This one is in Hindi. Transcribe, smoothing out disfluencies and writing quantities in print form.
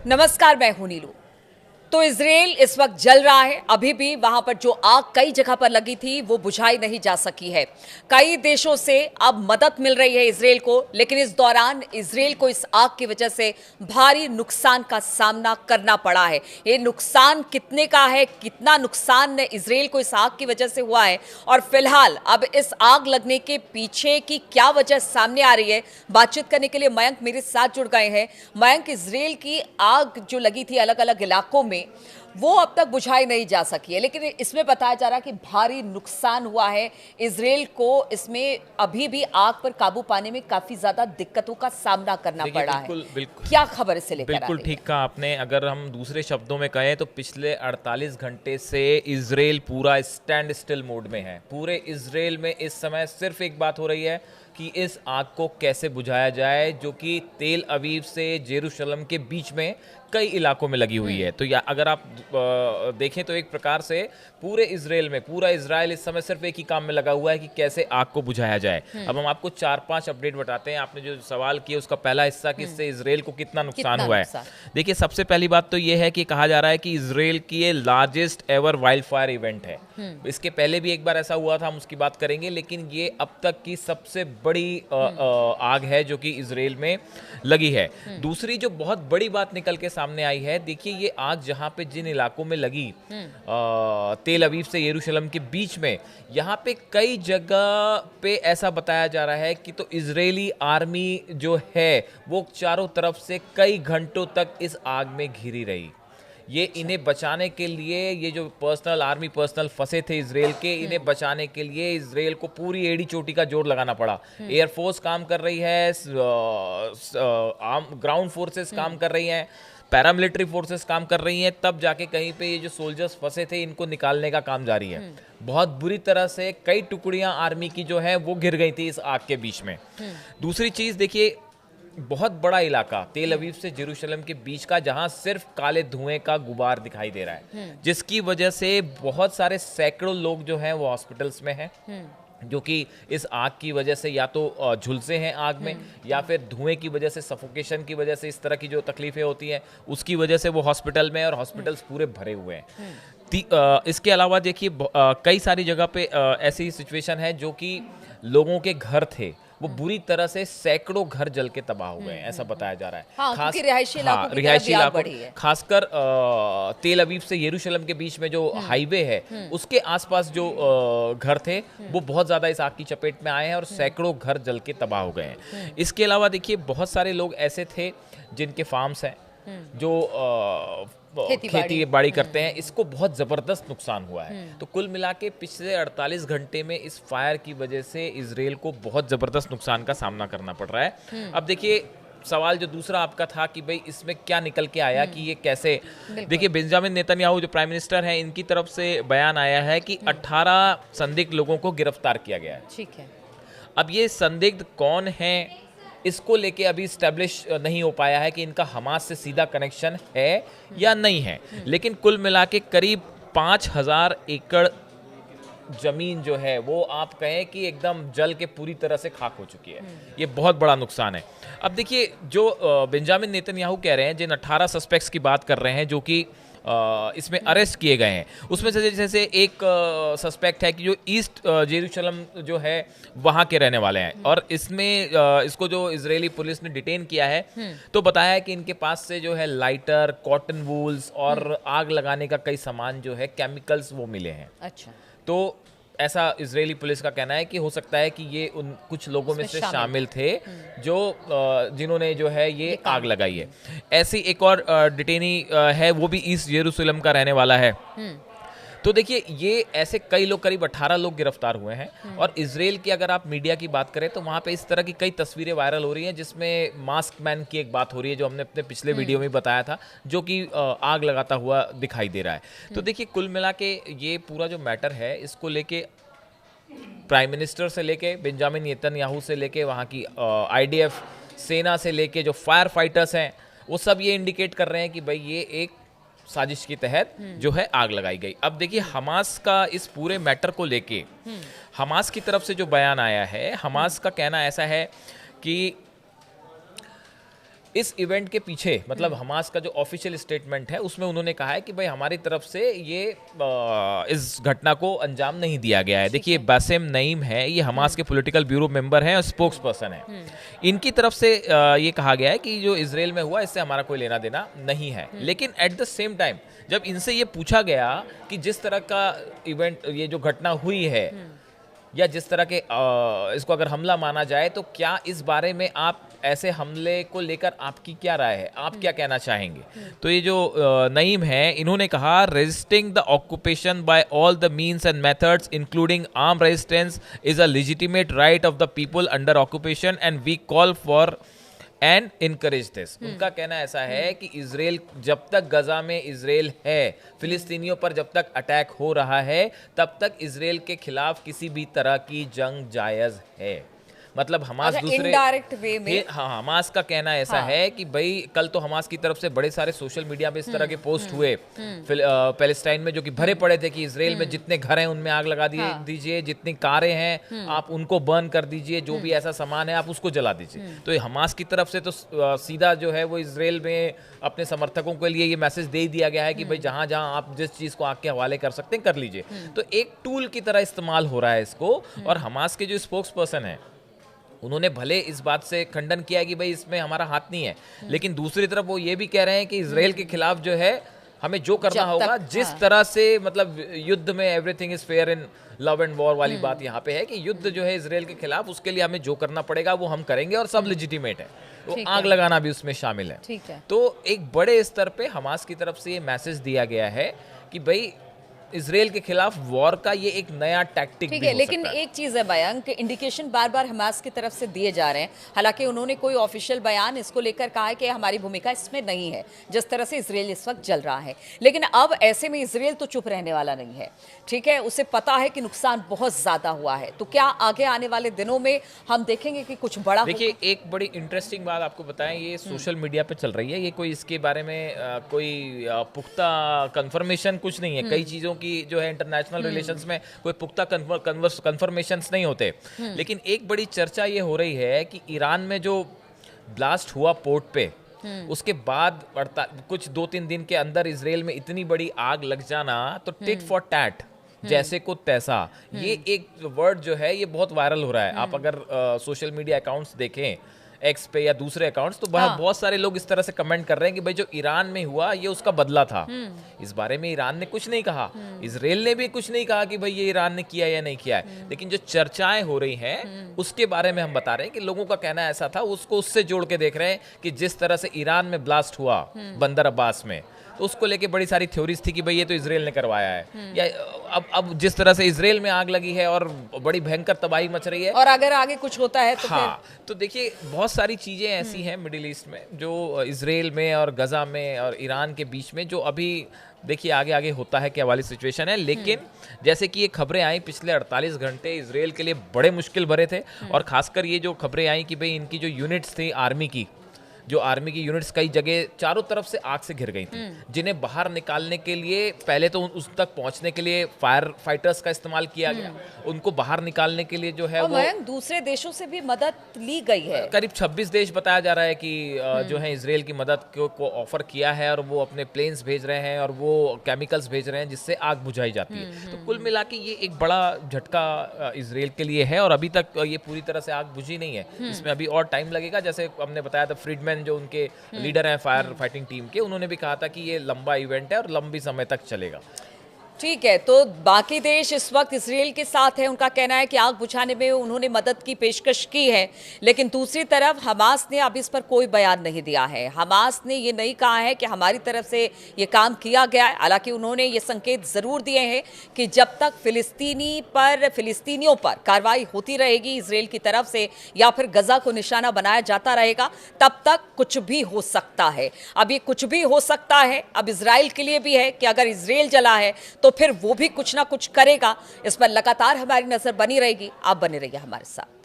नमस्कार, मैं हूं नीलू। तो इजराइल इस वक्त जल रहा है। अभी भी वहां पर जो आग कई जगह पर लगी थी वो बुझाई नहीं जा सकी है। कई देशों से अब मदद मिल रही है इजराइल को, लेकिन इस दौरान इजराइल को इस आग की वजह से भारी नुकसान का सामना करना पड़ा है। ये नुकसान कितने का है, कितना नुकसान इजराइल को इस आग की वजह से हुआ है और फिलहाल अब इस आग लगने के पीछे की क्या वजह सामने आ रही है, बातचीत करने के लिए मयंक मेरे साथ जुड़ गए हैं। मयंक, इजराइल की आग जो लगी थी अलग अलग इलाकों में, वो अब तक बुझाई नहीं जा सकी है, लेकिन इसमें बताया जा रहा है कि भारी नुकसान हुआ है इजराइल को। इसमें अभी भी आग पर काबू पाने में काफी ज्यादा दिक्कतों का सामना करना पड़ा है। बिल्कुल क्या खबर इससे लेकर बिल्कुल ठीक कहा आपने। अगर हम दूसरे शब्दों में कहें तो पिछले 48 घंटे से इजराइल पूरा स्टैंड स्टिल मोड में है। पूरे इजराइल में इस समय सिर्फ एक बात हो रही है कि इस आग को कैसे बुझाया जाए, जो कि तेल अवीव से जेरूशलम के बीच में कई इलाकों में लगी हुई है। तो या अगर आप देखें तो एक प्रकार से पूरे इजराइल में पूरा इजराइल इस समय सिर्फ एक ही काम में लगा हुआ है कि कैसे आग को बुझाया जाए। अब हम आपको 4-5 अपडेट बताते हैं। आपने जो सवाल किया उसका पहला हिस्सा कि इससे इजराइल को कितना नुकसान हुआ है। देखिए, सबसे पहली बात तो ये है कि कहा जा रहा है कि इजराइल की ये largest ever wild fire event है। इसके पहले भी एक बार ऐसा हुआ था, हम उसकी बात करेंगे, लेकिन ये अब तक की सबसे बड़ी आग है जो कि इजराइल में लगी है। दूसरी जो बहुत बड़ी बात निकल के सामने आई है, देखिए ये आग जहां पे जिन इलाकों में लगी तेल अवीव से यरूशलेम के बीच में, यहाँ पे कई जगह पे ऐसा बताया जा रहा है कि तो इजरायली आर्मी जो है वो चारों तरफ से कई घंटों तक इस आग में घिरी रही। ये इन्हें बचाने के लिए, ये जो आर्मी पर्सनल फंसे थे इजराइल के, इन्हें बचाने के लिए इजराइल को पूरी एड़ी चोटी का जोर लगाना पड़ा। एयरफोर्स काम कर रही है, ग्राउंड फोर्सेस काम कर रही हैं, पैरामिलिट्री फोर्सेस काम कर रही हैं, तब जाके कहीं पे ये जो सोल्जर्स फंसे थे इनको निकालने का काम जारी है। बहुत बुरी तरह से कई टुकड़ियां आर्मी की जो है वो घिर गई थी इस आग के बीच में। दूसरी चीज देखिए, बहुत बड़ा इलाका तेल अवीव से जेरूशलेम के बीच का, जहां सिर्फ काले धुएं का गुबार दिखाई दे रहा है, जिसकी वजह से बहुत सारे सैकड़ों लोग जो हैं वो हॉस्पिटल्स में हैं, जो कि इस आग की वजह से या तो झुलसे हैं आग में, या फिर धुएं की वजह से, सफोकेशन की वजह से, इस तरह की जो तकलीफें होती हैं उसकी वजह से वो हॉस्पिटल में, और हॉस्पिटल्स पूरे भरे हुए हैं। इसके अलावा देखिए कई सारी जगह पे ऐसी सिचुएशन है जो कि लोगों के घर थे वो बुरी तरह से, सैकड़ों घर जल के तबाह हो गए हैं, ऐसा बताया जा रहा है। हाँ, रिहायशी इलाकों खासकर तेल अवीव से यरूशलेम के बीच में जो हाईवे है उसके आसपास जो घर थे वो बहुत ज्यादा इस आग की चपेट में आए हैं और सैकड़ों घर जल के तबाह हो गए हैं। इसके अलावा देखिए बहुत सारे लोग ऐसे थे जिनके फार्म्स हैं, जो खेती बाड़ी करते हैं, इसको बहुत ज़बरदस्त नुकसान हुआ है। तो कुल मिला के पिछले 48 घंटे में इस फायर की वजह से इजराइल को बहुत ज़बरदस्त नुकसान का सामना करना पड़ रहा है। अब देखिए सवाल जो दूसरा आपका था कि भाई इसमें क्या निकल के आया, कि ये कैसे, देखिए बेंजामिन नेतन्याहू जो प्राइम मिनिस्टर हैं, इनकी तरफ से बयान आया है कि 18 संदिग्ध लोगों को गिरफ्तार किया गया है। ठीक है। अब ये संदिग्ध कौन हैं इसको लेके अभी स्टैब्लिश नहीं हो पाया है कि इनका हमास से सीधा कनेक्शन है या नहीं है, लेकिन कुल मिला के करीब 5000 एकड़ जमीन जो है वो आप कहें कि एकदम जल के पूरी तरह से खाक हो चुकी है। ये बहुत बड़ा नुकसान है। अब देखिए जो बेंजामिन नेतन्याहू कह रहे हैं, जिन 18 सस्पेक्ट्स की बात कर रहे हैं जो कि इसमें अरेस्ट किए गए हैं, उसमें से जैसे एक सस्पेक्ट है कि जो ईस्ट जेरूशलम जो है वहाँ के रहने वाले हैं, और इसमें इसको जो इजरायली पुलिस ने डिटेन किया है तो बताया है कि इनके पास से जो है लाइटर, कॉटन वूल्स और आग लगाने का कई सामान जो है, केमिकल्स, वो मिले हैं। अच्छा। तो ऐसा इजरायली पुलिस का कहना है कि हो सकता है कि ये उन कुछ लोगों में से शामिल थे जो जिन्होंने जो है ये आग लगाई है। ऐसी एक और डिटेनी है, वो भी ईस्ट जेरूशलेम का रहने वाला है। तो देखिए ये ऐसे कई लोग, करीब 18 लोग गिरफ्तार हुए हैं। और इजराइल की अगर आप मीडिया की बात करें तो वहाँ पे इस तरह की कई तस्वीरें वायरल हो रही हैं, जिसमें मास्क मैन की एक बात हो रही है, जो हमने अपने पिछले वीडियो में बताया था, जो कि आग लगाता हुआ दिखाई दे रहा है। तो देखिए कुल मिला के ये पूरा जो मैटर है, इसको लेके प्राइम मिनिस्टर से लेके, बेंजामिन नेतन्याहू से लेके, वहाँ की IDF सेना से लेके जो फायर फाइटर्स हैं, वो सब ये इंडिकेट कर रहे हैं कि भाई ये एक साजिश के तहत जो है आग लगाई गई। अब देखिए हमास का इस पूरे मैटर को लेके हमास की तरफ से जो बयान आया है, हमास का कहना ऐसा है कि इस इवेंट के पीछे मतलब हमास का जो ऑफिशियल स्टेटमेंट है उसमें उन्होंने कहा है कि भाई हमारी तरफ से ये इस घटना को अंजाम नहीं दिया गया है। देखिए बासिम नईम है, ये हमास के पॉलिटिकल ब्यूरो मेंबर हैं और स्पोक्स पर्सन है। इनकी तरफ से ये कहा गया है कि जो इजराइल में हुआ इससे हमारा कोई लेना देना नहीं है। लेकिन एट द सेम टाइम जब इनसे ये पूछा गया कि जिस तरह का इवेंट ये जो घटना हुई है या जिस तरह के इसको अगर हमला माना जाए तो क्या इस बारे में आप ऐसे हमले को लेकर आपकी क्या राय है, आप क्या कहना चाहेंगे? तो ये जो नईम है इन्होंने कहा resisting the occupation by all the means and methods including arm resistance is a legitimate right of the people under occupation and we call for and encourage this. उनका कहना ऐसा है कि इजराइल जब तक गजा में इजराइल है, फिलिस्तीनियों पर जब तक अटैक हो रहा है तब तक इजराइल के खिलाफ किसी भी तरह की जंग जायज है। मतलब हमास दूसरे इनडायरेक्ट वे में हाँ हमास का कहना ऐसा है कि भाई कल तो हमास की तरफ से बड़े सारे सोशल मीडिया पे इस तरह के पोस्ट हुए पैलेस्टाइन में जो कि भरे पड़े थे कि इजराइल में जितने घर हैं उनमें आग लगा दीजिए, जितनी कारें हैं आप उनको बर्न कर दीजिए, जो भी ऐसा सामान है आप उसको जला दीजिए। तो ये हमास की तरफ से तो सीधा जो है वो इजराइल में अपने समर्थकों के लिए ये मैसेज दे दिया गया है कि भाई जहां जहां आप जिस चीज को आग के हवाले कर सकते हैं कर लीजिए। तो एक टूल की तरह इस्तेमाल हो रहा है इसको। और हमास के जो स्पोक्स पर्सन है उन्होंने भले इस बात से खंडन किया कि भाई इसमें हमारा हाथ नहीं है, लेकिन दूसरी तरफ वो ये भी कह रहे हैं कि इजराइल के खिलाफ जो है हमें जो करना होगा जिस तरह से मतलब युद्ध में everything is fair in love and war वाली बात यहाँ पे है कि युद्ध जो है इजराइल के खिलाफ उसके लिए हमें जो करना पड़ेगा वो हम करेंगे और सब लेजिटिमेट है। तो आग लगाना भी उसमें शामिल है। ठीक है। तो एक बड़े स्तर पे हमास की तरफ से ये मैसेज दिया गया है कि भाई इजराइल के खिलाफ वॉर का ये एक नया टैक्टिक ठीक है। लेकिन एक चीज है मयंक, इंडिकेशन बार बार हमास की तरफ से दिए जा रहे हैं, हालांकि उन्होंने कोई ऑफिशियल बयान इसको लेकर कहा है कि हमारी भूमिका इसमें नहीं है जिस तरह से इजराइल इस वक्त जल रहा है। लेकिन अब ऐसे में इजराइल तो चुप रहने वाला नहीं है, ठीक है, उसे पता है कि नुकसान बहुत ज्यादा हुआ है। तो क्या आगे आने वाले दिनों में हम देखेंगे कि कुछ बड़ा? देखिए एक बड़ी इंटरेस्टिंग बात आपको बताएं, ये सोशल मीडिया पे चल रही है, ये कोई इसके बारे में कोई पुख्ता कंफर्मेशन कुछ नहीं है। कई चीजों की जो है इंटरनेशनल रिलेशंस में कोई पुख्ता कंफर्मेशंस नहीं होते। लेकिन एक बड़ी चर्चा ये हो रही है कि ईरान में जो ब्लास्ट हुआ पोर्ट पे, उसके बाद कुछ 2-3 दिन के अंदर इजराइल में इतनी बड़ी आग लग जाना, तो टिट फॉर टैट, जैसे को तैसा, ये एक वर्ड जो है ये बहुत वायरल हो रहा है। आप अगर सोशल मीडिया अकाउंट्स देखें एक्स पे या दूसरे अकाउंट्स, तो बहुत सारे लोग इस तरह से कमेंट कर रहे हैं कि भाई जो ईरान में हुआ ये उसका बदला था। इस बारे में ईरान ने कुछ नहीं कहा, इजराइल ने भी कुछ नहीं कहा कि भाई ये ईरान ने किया या नहीं किया है। लेकिन जो चर्चाएं हो रही हैं उसके बारे में हम बता रहे हैं कि लोगों का कहना ऐसा था, उसको उससे जोड़ के देख रहे हैं कि जिस तरह से ईरान में ब्लास्ट हुआ बंदर अब्बास में, तो उसको लेके बड़ी सारी थ्योरीज थी कि भाई ये तो इजराइल ने करवाया है। या अब जिस तरह से इजराइल में आग लगी है और बड़ी भयंकर तबाही मच रही है, और अगर आगे कुछ होता है तो हाँ, तो देखिए बहुत सारी चीजें ऐसी हैं मिडिल ईस्ट में, जो इजराइल में और गजा में और ईरान के बीच में, जो अभी देखिए आगे आगे होता है क्या वाली सिचुएशन है। लेकिन जैसे कि ये खबरें आई पिछले 48 घंटे इजराइल के लिए बड़े मुश्किल भरे थे। और खासकर ये जो खबरें आई कि भाई इनकी जो यूनिट्स थी आर्मी की, जो आर्मी की यूनिट्स कई जगह चारों तरफ से आग से घिर गई थी, जिन्हें बाहर निकालने के लिए पहले तो उस तक पहुंचने के लिए फायर फाइटर्स का इस्तेमाल किया गया, उनको बाहर निकालने के लिए जो है वो दूसरे देशों से भी मदद ली गई है। करीब 26 देश बताया जा रहा है कि जो है इजराइल की मदद को ऑफर किया है, और वो अपने प्लेन्स भेज रहे हैं और वो केमिकल्स भेज रहे हैं जिससे आग बुझाई जाती है। तो कुल मिला के ये एक बड़ा झटका इजराइल के लिए है, और अभी तक ये पूरी तरह से आग बुझी नहीं है, इसमें अभी और टाइम लगेगा। जैसे हमने बताया था, फ्रीडमैन जो उनके लीडर हैं फायर फाइटिंग टीम के, उन्होंने भी कहा था कि ये लंबा इवेंट है और लंबी समय तक चलेगा। ठीक है, तो बाकी देश इस वक्त इजराइल के साथ है। उनका कहना है कि आग बुझाने में उन्होंने मदद की पेशकश की है, लेकिन दूसरी तरफ हमास ने अब इस पर कोई बयान नहीं दिया है। हमास ने ये नहीं कहा है कि हमारी तरफ से ये काम किया गया है। हालांकि उन्होंने ये संकेत जरूर दिए हैं कि जब तक फिलिस्तीनियों पर कार्रवाई होती रहेगी इजराइल की तरफ से, या फिर गजा को निशाना बनाया जाता रहेगा, तब तक कुछ भी हो सकता है। अब ये कुछ भी हो सकता है अब इजराइल के लिए भी है कि अगर इजराइल जला है तो फिर वो भी कुछ ना कुछ करेगा। इस पर लगातार हमारी नजर बनी रहेगी। आप बने रहिए हमारे साथ।